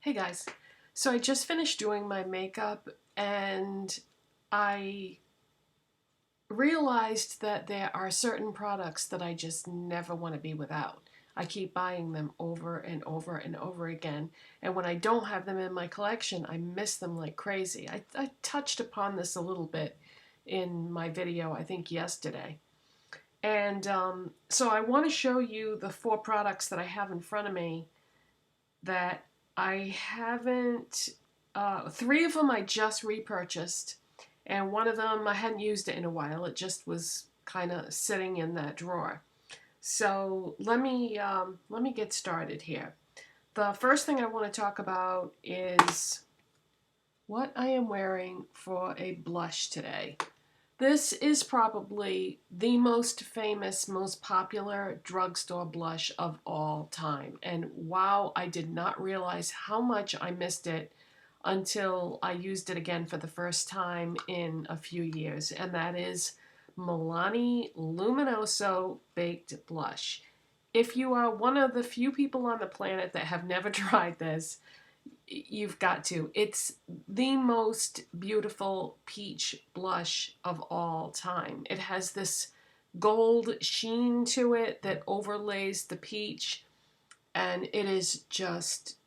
Hey guys, so I just finished doing my makeup and I realized that there are certain products that I just never want to be without. I keep buying them over and over and over again, and when I don't have them in my collection, I miss them like crazy. I touched upon this a little bit in my video, I think yesterday. And so I want to show you the 4 products that I have in front of me that I haven't, 3 of them I just repurchased, and one of them I hadn't used it in a while. It just was kind of sitting in that drawer. So let me get started here. The first thing I want to talk about is what I am wearing for a blush today. This is probably the most famous, most popular drugstore blush of all time. And wow, I did not realize how much I missed it until I used it again for the first time in a few years. And that is Milani Luminoso Baked Blush. If you are one of the few people on the planet that have never tried this, you've got to. It's the most beautiful peach blush of all time. It has this gold sheen to it that overlays the peach, and it is just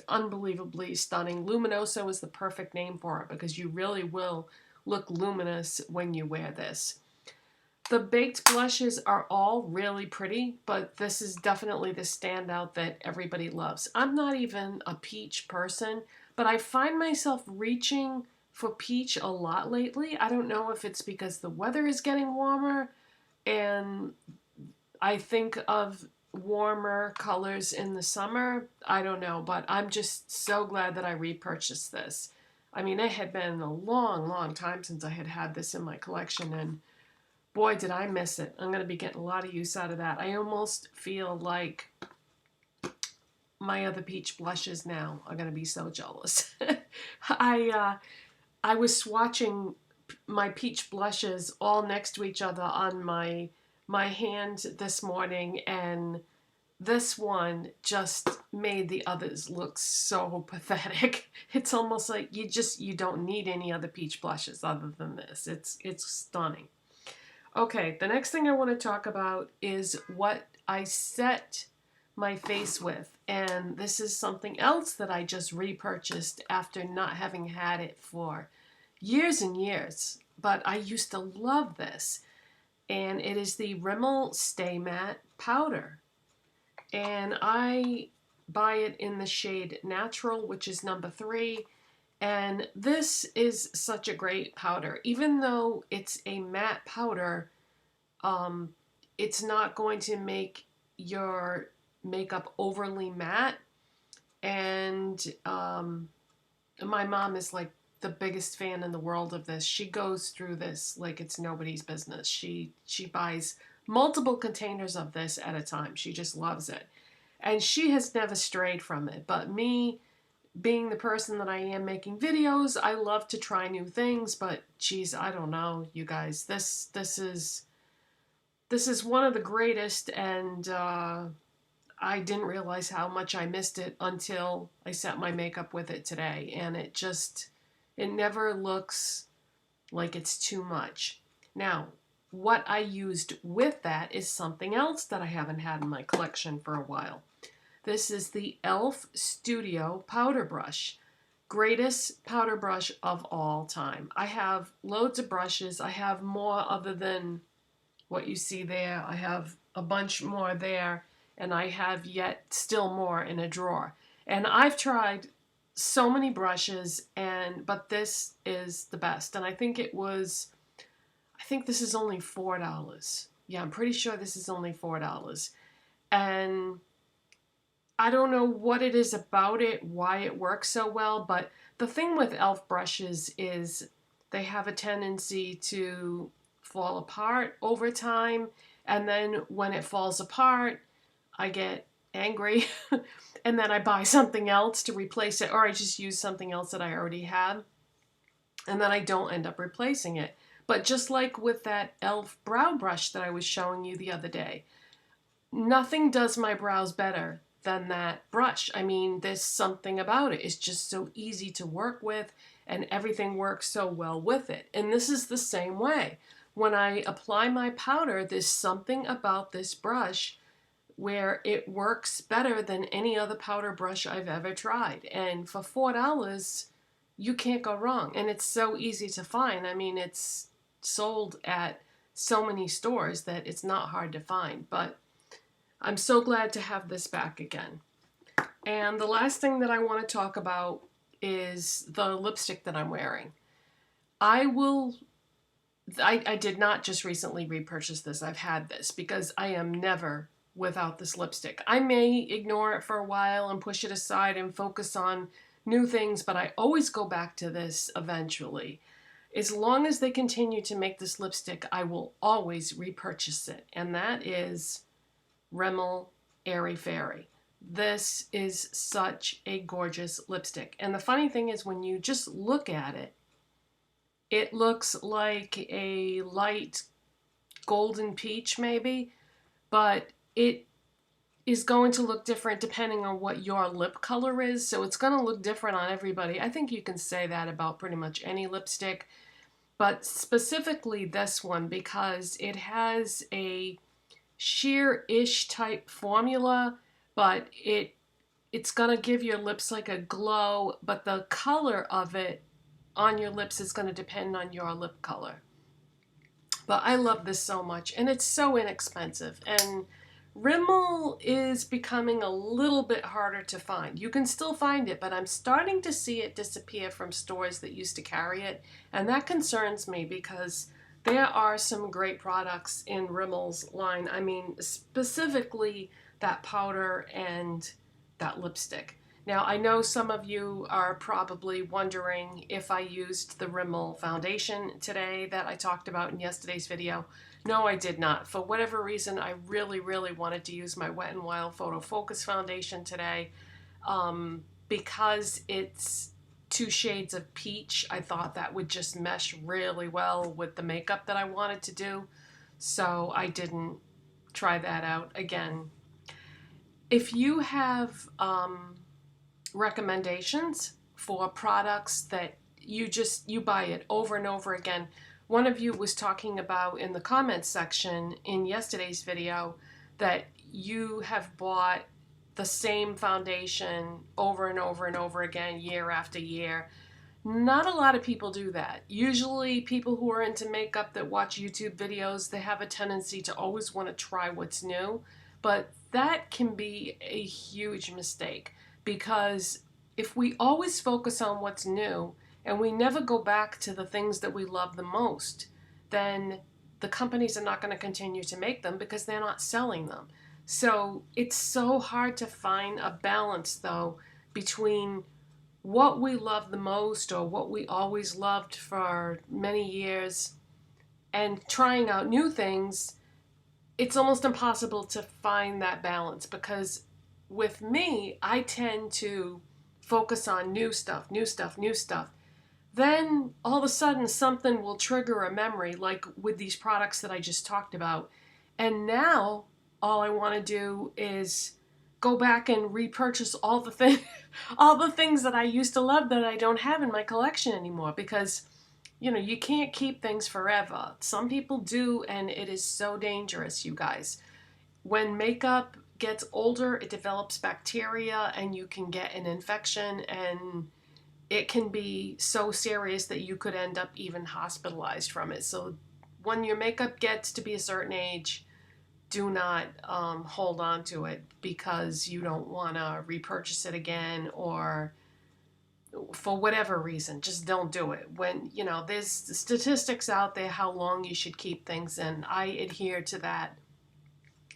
unbelievably stunning. Luminoso is the perfect name for it because you really will look luminous when you wear this. The baked blushes are all really pretty, but this is definitely the standout that everybody loves. I'm not even a peach person, but I find myself reaching for peach a lot lately. I don't know if it's because the weather is getting warmer and I think of warmer colors in the summer. I don't know, but I'm just so glad that I repurchased this. I mean, it had been a long time since I had this in my collection, and boy, did I miss it. I'm going to be getting a lot of use out of that. I almost feel like my other peach blushes now are going to be so jealous. I was swatching my peach blushes all next to each other on my hand this morning, and this one just made the others look so pathetic. It's almost like you don't need any other peach blushes other than this. It's stunning. Okay, the next thing I want to talk about is what I set my face with. And this is something else that I just repurchased after not having had it for years and years. But I used to love this. And it is the Rimmel Stay Matte Powder. And I buy it in the shade Natural, which is number 3. And this is such a great powder. Even though it's a matte powder, it's not going to make your makeup overly matte. And my mom is like the biggest fan in the world of this. She goes through this like it's nobody's business. She buys multiple containers of this at a time. She just loves it. And she has never strayed from it. But me, being the person that I am making videos, I love to try new things, but geez, I don't know, you guys. This is one of the greatest, and I didn't realize how much I missed it until I set my makeup with it today, and it never looks like it's too much. Now, what I used with that is something else that I haven't had in my collection for a while. This is the e.l.f. Studio Powder Brush. Greatest powder brush of all time. I have loads of brushes. I have more other than what you see there. I have a bunch more there, and I have yet still more in a drawer. And I've tried so many brushes, but this is the best. And I think this is only $4. Yeah, I'm pretty sure this is only $4. And I don't know what it is about it, why it works so well, but the thing with e.l.f. brushes is they have a tendency to fall apart over time, and then when it falls apart, I get angry, and then I buy something else to replace it, or I just use something else that I already have, and then I don't end up replacing it. But just like with that e.l.f. brow brush that I was showing you the other day, nothing does my brows better than that brush. I mean, there's something about it. It's just so easy to work with, and everything works so well with it. And this is the same way. When I apply my powder, there's something about this brush where it works better than any other powder brush I've ever tried. And for $4, you can't go wrong. And it's so easy to find. I mean, it's sold at so many stores that it's not hard to find. But I'm so glad to have this back again. And the last thing that I want to talk about is the lipstick that I'm wearing. I did not just recently repurchase this. I've had this because I am never without this lipstick. I may ignore it for a while and push it aside and focus on new things, but I always go back to this eventually. As long as they continue to make this lipstick, I will always repurchase it. And that is Rimmel Airy Fairy. This is such a gorgeous lipstick. And the funny thing is, when you just look at it, it looks like a light golden peach maybe, but it is going to look different depending on what your lip color is. So it's going to look different on everybody. I think you can say that about pretty much any lipstick, but specifically this one because it has a sheer-ish type formula, but it's going to give your lips like a glow, but the color of it on your lips is going to depend on your lip color. But I love this so much, and it's so inexpensive. And Rimmel is becoming a little bit harder to find. You can still find it, but I'm starting to see it disappear from stores that used to carry it, and that concerns me because there are some great products in Rimmel's line. I mean, specifically that powder and that lipstick. Now, I know some of you are probably wondering if I used the Rimmel foundation today that I talked about in yesterday's video. No, I did not. For whatever reason, I really, really wanted to use my Wet n Wild Photofocus foundation today because it's 2 shades of peach. I thought that would just mesh really well with the makeup that I wanted to do, so I didn't try that out again. If you have recommendations for products that you buy it over and over again. One of you was talking about in the comments section in yesterday's video that you have bought the same foundation over and over and over again, year after year. Not a lot of people do that. Usually people who are into makeup that watch YouTube videos, they have a tendency to always want to try what's new, but that can be a huge mistake. Because if we always focus on what's new and we never go back to the things that we love the most, then the companies are not going to continue to make them because they're not selling them. So it's so hard to find a balance, though, between what we love the most or what we always loved for many years and trying out new things. It's almost impossible to find that balance because with me, I tend to focus on new stuff, new stuff, new stuff. Then all of a sudden something will trigger a memory, like with these products that I just talked about. And now all I want to do is go back and repurchase all the things that I used to love that I don't have in my collection anymore because you can't keep things forever. Some people do, and it is so dangerous, you guys. When makeup gets older, it develops bacteria and you can get an infection, and it can be so serious that you could end up even hospitalized from it. So when your makeup gets to be a certain age, do not hold on to it because you don't want to repurchase it again, or for whatever reason, just don't do it. When, there's statistics out there how long you should keep things, and I adhere to that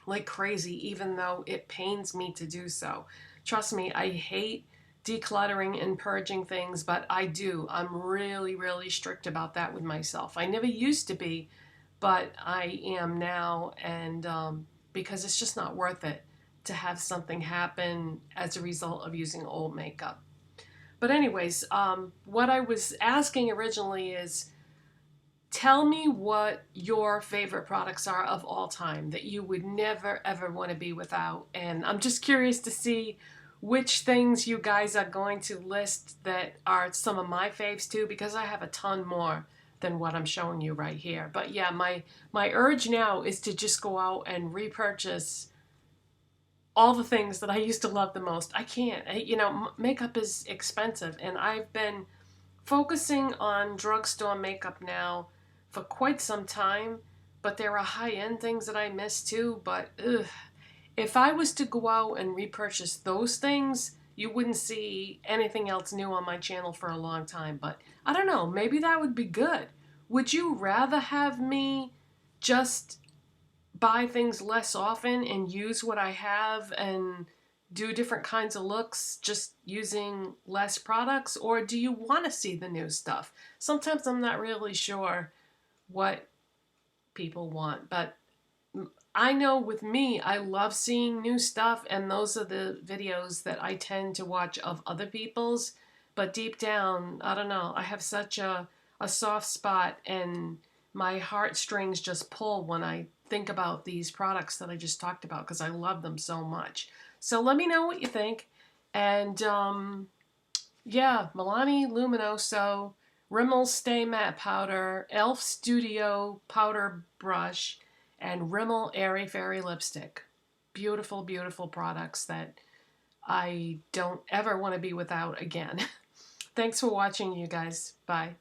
like crazy, even though it pains me to do so. Trust me, I hate decluttering and purging things, but I do. I'm really, really strict about that with myself. I never used to be, but I am now, and because it's just not worth it to have something happen as a result of using old makeup. But anyways, what I was asking originally is, Tell me what your favorite products are of all time that you would never ever want to be without. And I'm just curious to see which things you guys are going to list that are some of my faves too, because I have a ton more than what I'm showing you right here. But yeah, my urge now is to just go out and repurchase all the things that I used to love the most. I can't. You know, makeup is expensive, and I've been focusing on drugstore makeup now for quite some time, but there are high-end things that I miss too. But ugh, if I was to go out and repurchase those things, you wouldn't see anything else new on my channel for a long time. But I don't know, maybe that would be good. Would you rather have me just buy things less often and use what I have and do different kinds of looks just using less products? Or do you want to see the new stuff? Sometimes I'm not really sure what people want, but I know with me, I love seeing new stuff, and those are the videos that I tend to watch of other people's. But deep down, I don't know, I have such a soft spot, and my heartstrings just pull when I think about these products that I just talked about because I love them so much. So let me know what you think. And yeah, Milani Luminoso, Rimmel Stay Matte Powder, e.l.f. Studio Powder Brush, and Rimmel Airy Fairy Lipstick. Beautiful, beautiful products that I don't ever want to be without again. Thanks for watching, you guys. Bye.